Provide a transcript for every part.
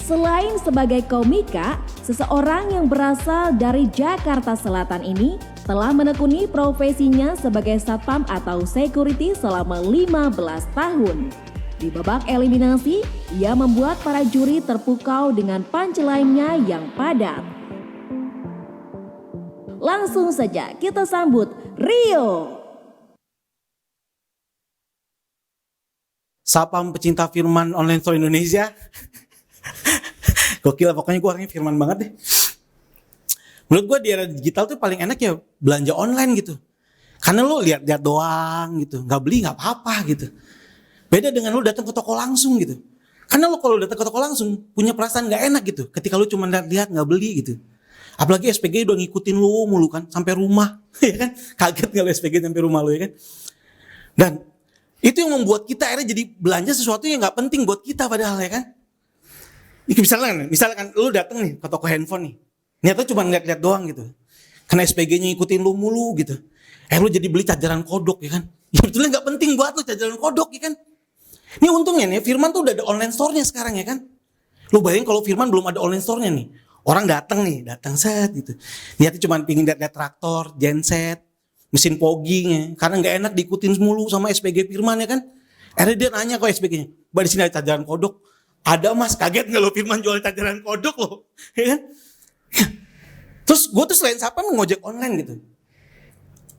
Selain sebagai komika, seseorang yang berasal dari Jakarta Selatan ini telah menekuni profesinya sebagai satpam atau security selama 15 tahun. Di babak eliminasi, ia membuat para juri terpukau dengan punchline-nya yang padat. Langsung saja kita sambut Rio. Sapam pecinta firman online store Indonesia. Gokil, pokoknya gue orangnya firman banget deh. Menurut gue di era digital tuh paling enak ya belanja online gitu. Karena lo lihat-lihat doang gitu, nggak beli nggak apa-apa gitu. Beda dengan lo datang ke toko langsung gitu. Karena lo kalau datang ke toko langsung punya perasaan nggak enak gitu. Ketika lo cuma lihat-lihat nggak beli gitu. Apalagi SPG udah ngikutin lo mulu kan sampai rumah, ya kan? Kaget nggak lo SPG sampai rumah lo, ya kan? Dan itu yang membuat kita akhirnya jadi belanja sesuatu yang nggak penting buat kita padahal, ya kan? Misalkan lu datang nih ke toko handphone nih, niatnya cuma ngeliat-liat doang gitu. Karena SPG-nya ngikutin lu mulu gitu. Lu jadi beli cajaran kodok, ya kan? Ya betulnya nggak penting buat lu cajaran kodok, ya kan? Ini untungnya nih Firman tuh udah ada online store-nya sekarang, ya kan? Lu bayangin kalau Firman belum ada online store-nya nih, orang datang set gitu. Niatnya cuma pingin lihat traktor, genset, mesin fogging, karena nggak enak diikutin mulu sama SPG Firman, ya kan? Akhirnya dia nanya ke SPG-nya, "Mbak, di sini ada cajaran kodok?" "Ada, Mas." Kaget nggak lo Firman jual cajaran kodok lo, ya kan? Terus gue tuh selain siapa ngojek online gitu.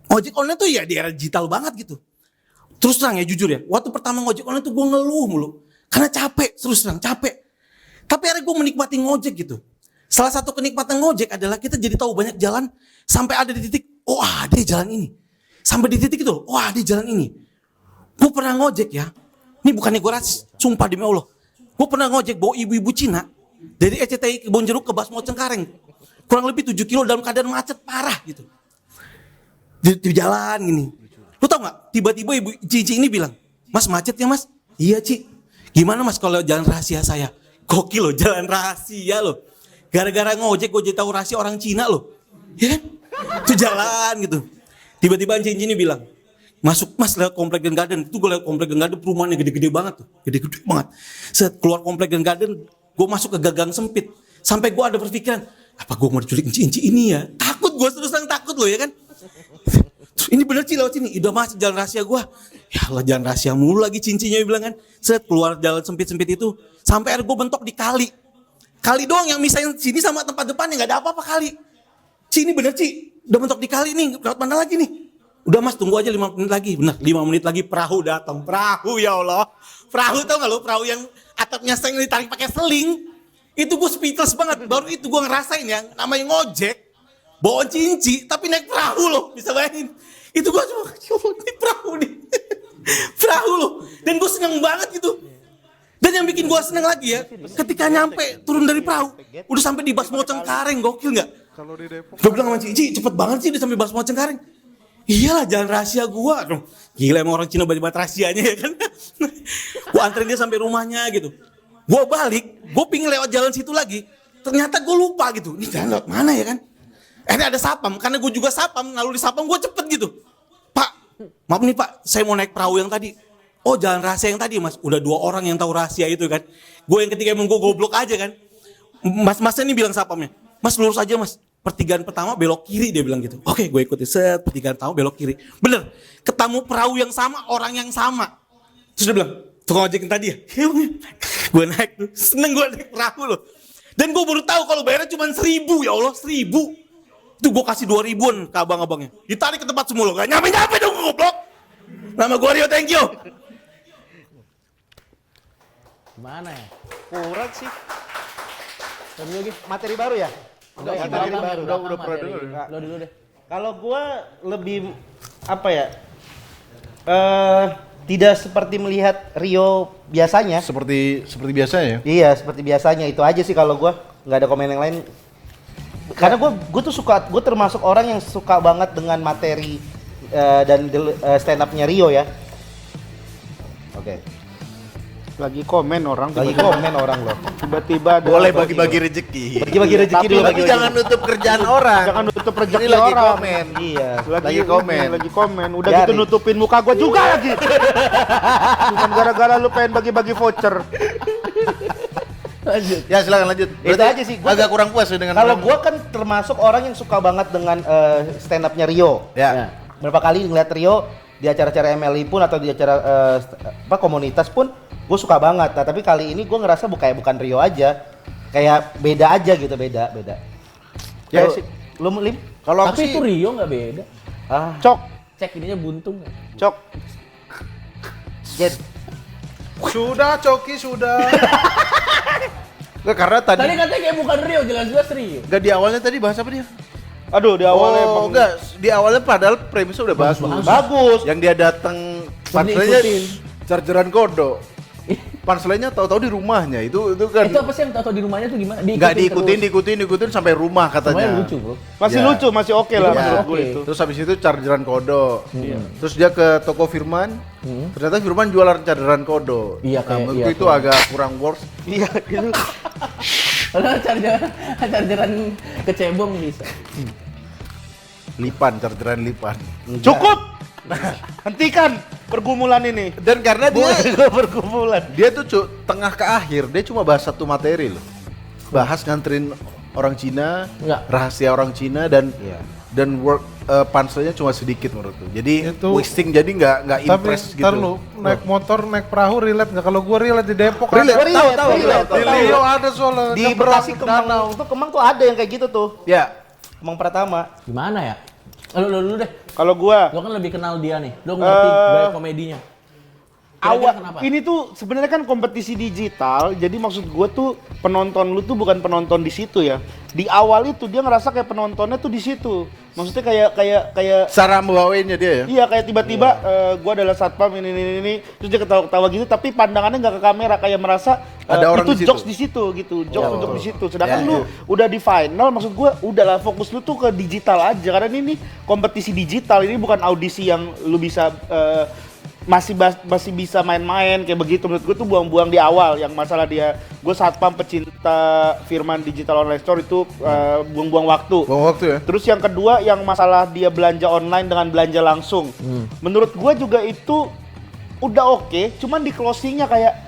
Ojek online tuh ya di era digital banget gitu. Terus terang ya jujur ya, waktu pertama ngojek online tuh gue ngeluh mulu. Karena capek, terus terang capek. Tapi akhirnya gue menikmati ngojek gitu. Salah satu kenikmatan ngojek adalah kita jadi tahu banyak jalan sampai ada di titik, oh ada jalan ini. Sampai di titik itu, oh ada jalan ini. Gue pernah ngojek ya, ini bukannya gue rasis, sumpah demi Allah. Gue pernah ngojek bawa ibu-ibu Cina dari RCTI Kebonjeruk ke Basmo Cengkareng. Kurang lebih 7 kilo dalam keadaan macet parah gitu. Di jalan gini. Lu tau gak? Tiba-tiba ibu Cici ini bilang, "Mas macet ya Mas?" "Iya Ci." "Gimana Mas kalau jalan rahasia saya?" Gokil loh, jalan rahasia loh. Gara-gara ngojek gue jadi tahu rahasia orang Cina loh. Ya kan? Itu jalan gitu. Tiba-tiba Cici ini bilang, "Masuk Mas lewat Komplek Gen Garden." Itu gue lewat Komplek Gen Garden, perumahannya gede-gede banget tuh. Gede-gede banget. Set keluar Komplek Gen Garden, gue masuk ke gang sempit. Sampai gue ada berpikiran, apa gue mau diculik Cici ini ya? Takut gue, terus terang takut loh, ya kan? Terus ini bener Ci lewat sini, udah masuk jalan rahasia gue. Ya Allah, jalan rahasia mulu lagi Cincinya bilang kan. Set keluar jalan sempit-sempit itu, sampai akhirnya gue bentok di kali. Kali doang yang misahin sini sama tempat depannya, gak ada apa-apa kali. "Ci ini bener Ci, udah bentok di kali nih, lewat mana lagi nih?" "Udah Mas, tunggu aja 5 menit lagi." Bener, 5 menit lagi perahu datang. Perahu, ya Allah. Perahu tau gak lo, perahu yang atapnya seng ditarik pakai seling. Itu gue speechless banget. Baru itu gue ngerasain ya, namanya ngojek, bawa Cinci, tapi naik perahu loh. Bisa bayangin. Itu gue cuma, ini perahu nih. Perahu loh. Dan gue seneng banget gitu. Dan yang bikin gue seneng lagi ya, ketika nyampe, turun dari perahu, udah sampai di Basmo Cengkareng, gokil gak? Gue bilang sama Cici, "Cepet banget sih udah sampai Basmo Cengkareng." "Iyalah, jalan rahasia gua." Gila emang orang Cina banyak rahasianya, ya kan. Gua anterin dia sampai rumahnya gitu. Gua balik, gua pingin lewat jalan situ lagi. Ternyata gua lupa gitu. Ini jalan lewat mana ya kan? Akhirnya ada sapam, karena gua juga sapam, lalu di sapam gua cepet gitu. "Pak, maaf nih Pak, saya mau naik perahu yang tadi." "Oh, jalan rahasia yang tadi Mas." Udah 2 orang yang tahu rahasia itu kan. Gue yang ketiga emang gua goblok aja kan. Mas-masnya ini bilang sapamnya, "Mas lurus aja Mas. Pertigaan pertama belok kiri," dia bilang gitu. Oke, gue ikutin set, pertigaan pertama belok kiri. Bener, ketemu perahu yang sama, orang yang sama. Terus dia bilang, "Tukang ojek yang tadi ya?" Gue naik tuh, seneng gue naik perahu loh. Dan gue baru tahu kalau bayarnya cuma 1.000, ya Allah 1.000. Itu gue kasih 2.000-an ke abang-abangnya. Ditarik ke tempat semua loh, gak nyampe-nyampe dong goblok. Nama gue Rio, thank you. Gimana ya? Kurang sih. Tadi lagi. Materi baru ya? Udah materi baru. Udah pernah dulu. Lo dulu deh. Kalau gua lebih apa ya? Tidak seperti melihat Rio biasanya. Seperti biasanya ya? Iya, seperti biasanya. Itu aja sih kalau gua, nggak ada komen yang lain. Karena gua tuh suka, gua termasuk orang yang suka banget dengan materi dan stand up-nya Rio ya. Oke. Lagi komen orang loh. Tiba-tiba ada Boleh bagi-bagi rezeki. Bagi rezeki dulu. Tapi jangan nutup kerjaan orang. Jangan nutup rezeki Ini lagi orang. komen. Iya. Lagi komen. Udah Jari. gitu nutupin muka gua juga lagi. Cuman gara-gara lu pengen bagi-bagi voucher. Lanjut. Ya silakan lanjut. Itu aja sih, gua- agak kurang puas ya dengan Kalau orang- gue kan termasuk orang yang suka banget dengan stand up-nya Rio. Ya. Berapa kali ngeliat Rio di acara-acara MLI pun atau di acara komunitas pun gue suka banget. Nah tapi kali ini gue ngerasa bukan Rio aja, kayak beda aja gitu, beda. Ya, Kayak sih, lu Lim? Kalau aku Tapi sih itu Rio nggak beda. Ah, Cok, Cek ininya buntung. cok. Jet. sudah Coki sudah. Nggak, karena tadi Tadi katanya kayak bukan Rio, jelas-jelas Rio. nggak di awalnya tadi bahas apa dia? Aduh, di awalnya Oh, emang enggak, di awalnya padahal premisnya udah bagus. Bagus. Yang dia datang panselnya diikutin. chargeran kodo. Panselnya tahu-tahu di rumahnya. Itu kan Itu apa sih yang tahu di rumahnya tuh gimana? nggak terus. diikutin sampai rumah Semuanya katanya. lucu, Bro. masih Ya. lucu, masih oke lah Itu menurut masih gue oke. itu. Terus habis itu chargeran kodo. Terus dia ke toko Firman. Ternyata Firman jualan chargeran kodo. Iya, Nah, kayak- menurutku iya, itu kayak. agak kurang worth. Iya, gitu. Padahal chargeran kecebong bisa. Chargeran lipan. Cukup. Hentikan pergumulan ini. Dan karena dia Pergumulan. dia tuh tengah ke akhir dia cuma bahas satu materi loh. Bahas nganterin orang Cina, Enggak. rahasia orang Cina dan Iya. dan work panselnya cuma sedikit menurutku. Jadi Itu- wasting jadi nggak Tapi impress gitu. ntar lu naik motor, naik perahu relate nggak? Kalau gua relate di Depok Relate. ada. Relate. Di Rio ada soalnya. Di nyebrang Bekasi danau. Kemang itu Kemang tuh ada yang kayak gitu tuh. Ya, Kemang Pratama. Gimana ya? Lu dulu deh. Kalau gua Lu kan lebih kenal dia nih. Lu ngerti gaya komedinya. Kira-kira awal kenapa? ini tuh sebenarnya kan kompetisi digital, jadi maksud gue tuh penonton lu tuh bukan penonton di situ ya. Di awal itu dia ngerasa kayak penontonnya tuh di situ. Maksudnya kayak cara membawainya dia ya. iya kayak tiba-tiba gue adalah satpam ini terus dia ketawa-ketawa gitu tapi pandangannya nggak ke kamera kayak merasa Ada orang itu di situ. jokes di situ gitu, jokes untuk di situ. Sedangkan Ya, lu udah di final, maksud gue udahlah fokus lu tuh ke digital aja karena ini kompetisi digital, ini bukan audisi yang lu bisa masih bisa main-main kayak begitu. Menurut gue tuh buang-buang di awal yang masalah dia gue satpam pecinta Firman Digital Online Store itu buang-buang waktu. Buang waktu ya. Terus yang kedua yang masalah dia belanja online dengan belanja langsung. Menurut gua juga itu udah oke, cuman di closingnya kayak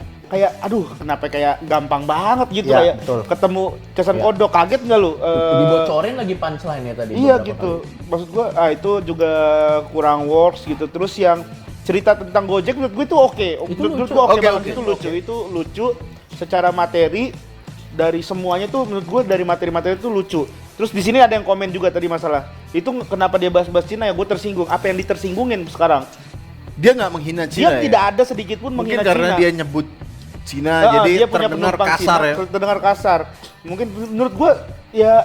aduh kenapa kayak gampang banget gitu Ya, kayak betul. ketemu kesan kodok, kaget nggak lu? Dibocorin lagi punchline ya tadi. Iya beberapa gitu. kali. Maksud gua itu juga kurang works gitu. Terus yang cerita tentang Gojek menurut gue itu oke. Menurut lucu. gua oke Oke, banget. oke. Itu lucu secara materi dari semuanya tuh menurut gue dari materi-materi itu lucu. Terus di sini ada yang komen juga tadi masalah itu kenapa dia bahas-bahas Cina ya, gue tersinggung. Apa yang ditersinggungin sekarang? Dia nggak menghina Dia Cina ya. tidak ada sedikit pun Mungkin menghina karena Cina. dia nyebut Cina jadi Dia punya terdengar penumpang kasar Cina, ya. terdengar kasar. Mungkin menurut gua ya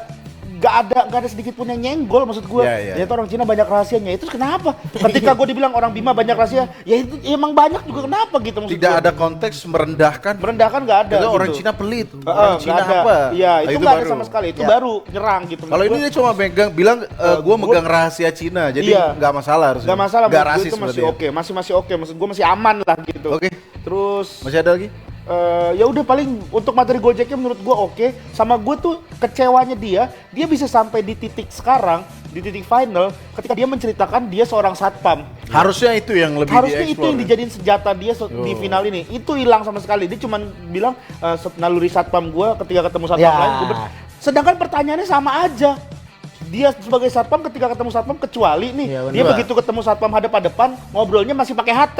nggak ada sedikit pun yang nyenggol, maksud gua. Ya, ya, Ternyata orang Cina banyak rahasianya. Itu kenapa? Ketika gua dibilang orang Bima banyak rahasia, ya itu ya emang banyak juga kenapa gitu maksud Tidak gua. ada konteks merendahkan. Merendahkan nggak ada. Itu orang gitu. Cina pelit. Heeh, Orang nggak Cina ada. apa? Iya, Nah, itu nggak ada baru. sama sekali. Itu Ya. baru nyerang gitu. Kalau ini dia cuma bilang gua megang rahasia Cina, jadi Iya. nggak masalah harusnya. nggak masalah, Nggak menurut gua rasis itu masih berarti ya. oke, masih oke, maksud gua masih aman lah gitu. Oke. Terus Masih ada lagi? ya udah paling untuk materi Gojeknya menurut gua oke. Sama gua tuh kecewanya dia bisa sampai di titik sekarang, di titik final ketika dia menceritakan dia seorang satpam. Harusnya itu yang lebih Harusnya itu dieksplor yang ya. dijadiin senjata dia di final ini. Itu hilang sama sekali. Dia cuma bilang naluri satpam gua ketika ketemu satpam Ya. lain. Sedangkan pertanyaannya sama aja. Dia sebagai satpam ketika ketemu satpam kecuali nih Iya, bener. dia begitu ketemu satpam hadapan ngobrolnya masih pakai HT.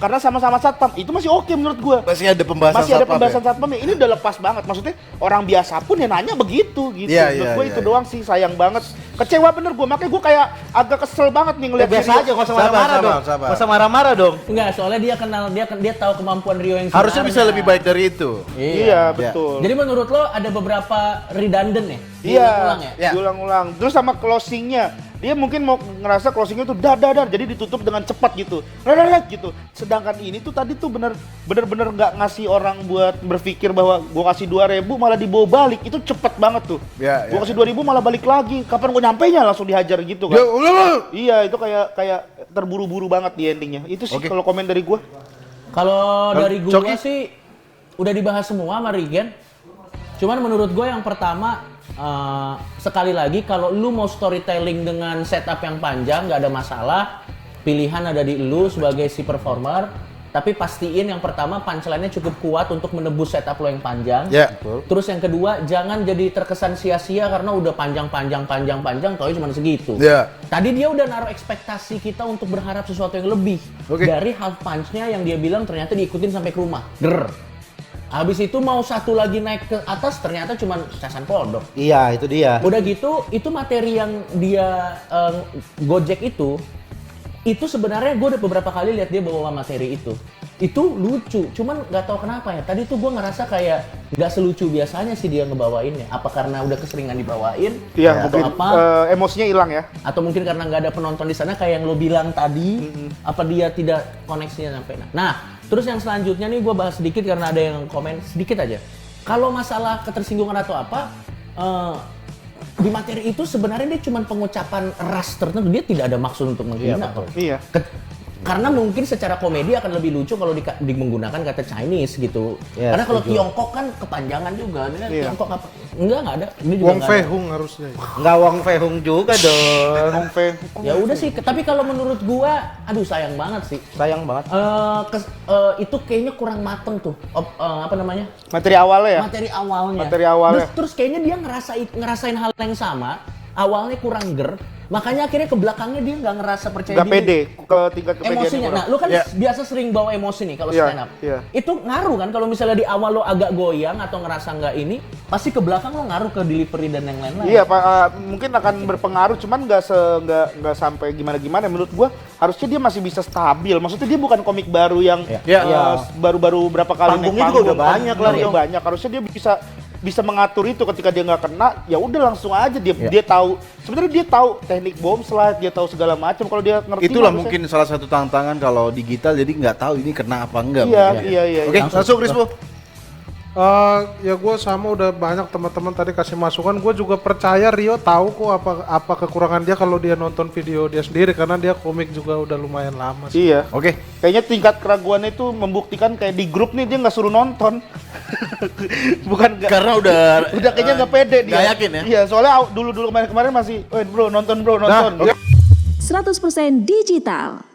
Karena sama-sama satpam, itu masih oke menurut gua. Masih ada pembahasan Masih ada satpam pembahasan ya? satpam ya. Ini udah lepas banget. Maksudnya orang biasa pun ya nanya begitu gitu. Iya, Menurut iya, gua iya, itu iya. doang sih, sayang banget. Kecewa bener gua, makanya gua kayak agak kesel banget nih Ya, ngeliat biasa Rio. aja, nggak usah Sabar, marah-marah sabar, dong. sabar. Nggak usah marah-marah dong. Enggak, soalnya dia kenal dia tahu kemampuan Rio yang Harusnya bisa sebenarnya. lebih baik dari itu. Iya, betul. Jadi menurut lo ada beberapa redundant ya? Iya, Diulang-ulang ya? Ya. diulang-ulang. Terus sama closingnya, dia mungkin mau ngerasa closingnya tuh dar, jadi ditutup dengan cepat gitu, gitu. Sedangkan ini tuh tadi tuh bener-bener nggak ngasih orang buat berpikir bahwa gua kasih 2.000 malah dibawa balik, itu cepet banget tuh. Ya, Gua ya. kasih 2.000 malah balik lagi, kapan gua nyampenya langsung dihajar gitu kan? Ya, ulah. Iya, itu kayak terburu-buru banget di endingnya. Itu sih Oke. kalau komen dari gua. Kalau dari gua Coki? sih udah dibahas semua sama Regen. Cuman menurut gue yang pertama sekali lagi kalau lu mau storytelling dengan setup yang panjang nggak ada masalah. Pilihan ada di lu sebagai si performer. Tapi pastiin yang pertama punchline-nya cukup kuat untuk menebus setup lo yang panjang. Ya. Terus yang kedua, jangan jadi terkesan sia-sia karena udah panjang, taunya cuma segitu. Ya. Tadi dia udah naruh ekspektasi kita untuk berharap sesuatu yang lebih. Oke. Dari half punch-nya yang dia bilang ternyata diikutin sampai ke rumah. Habis itu mau satu lagi naik ke atas ternyata cuma casan kodok. Iya, itu dia. Udah gitu, itu materi yang dia gojek itu sebenarnya gue udah beberapa kali lihat dia bawa materi itu lucu, cuman nggak tahu kenapa ya. Tadi tuh gue ngerasa kayak nggak selucu biasanya sih dia ngebawainnya. Apa karena udah keseringan dibawain? Iya, Atau mungkin apa? emosinya hilang ya. Atau mungkin karena nggak ada penonton di sana kayak yang lo bilang tadi. Apa dia tidak koneksinya sampai nah. Terus yang selanjutnya nih gue bahas sedikit karena ada yang komen sedikit aja. Kalau masalah ketersinggungan atau apa, di materi itu sebenarnya dia cuma pengucapan ras tertentu, dia tidak ada maksud untuk menghina. Iya. Karena mungkin secara komedi akan lebih lucu kalau menggunakan kata Chinese gitu. Ya, karena kalau setuju. Tiongkok kan kepanjangan juga. Ini kan Iya. Tiongkok apa? Nggak ada. Ini juga Wong nggak Fei ada. Hung harusnya. Nggak Wong Fei Hung juga dong. Hong Fei. Ya udah sih, tapi kalau menurut gua, aduh sayang banget sih. Sayang banget. Itu kayaknya kurang mateng tuh. Apa namanya? Materi awalnya ya. Materi awalnya. Materi awalnya. Terus kayaknya dia ngerasain hal yang sama. Awalnya kurang ger, makanya akhirnya ke belakangnya dia nggak ngerasa percaya Nggak diri. pede, ke tingkat kepedeannya Emosinya. kurang. Nah, lu kan Ya. biasa sering bawa emosi nih kalau Iya, stand up. iya. Itu ngaruh kan kalau misalnya di awal lo agak goyang atau ngerasa nggak ini, pasti ke belakang lo ngaruh ke delivery dan yang lain-lain. Iya, Pak, mungkin akan berpengaruh, cuman nggak sampai gimana-gimana. Menurut gua harusnya dia masih bisa stabil. Maksudnya dia bukan komik baru yang baru-baru berapa kali Panggungnya naik juga udah panggung. banyak lah, Iya, Rio. banyak. Harusnya dia bisa mengatur itu ketika dia nggak kena, ya udah langsung aja dia tahu. Sebenarnya dia tahu teknik bom slide, dia tahu segala macam. Kalau dia ngerti Itulah harusnya- mungkin salah satu tantangan kalau digital, jadi nggak tahu ini kena apa enggak. Iya, mungkin. iya. Oke, langsung Rispo. Ya gue sama udah banyak teman-teman tadi kasih masukan. Gue juga percaya Rio tahu kok apa kekurangan dia kalau dia nonton video dia sendiri karena dia komik juga udah lumayan lama sih. Iya. Oke. Kayaknya tingkat keraguannya itu membuktikan kayak di grup nih dia nggak suruh nonton. Bukan nggak. Karena udah Kayaknya nggak pede dia. nggak yakin ya? Iya, soalnya dulu kemarin masih, bro nonton. Nah, oke. 100% digital.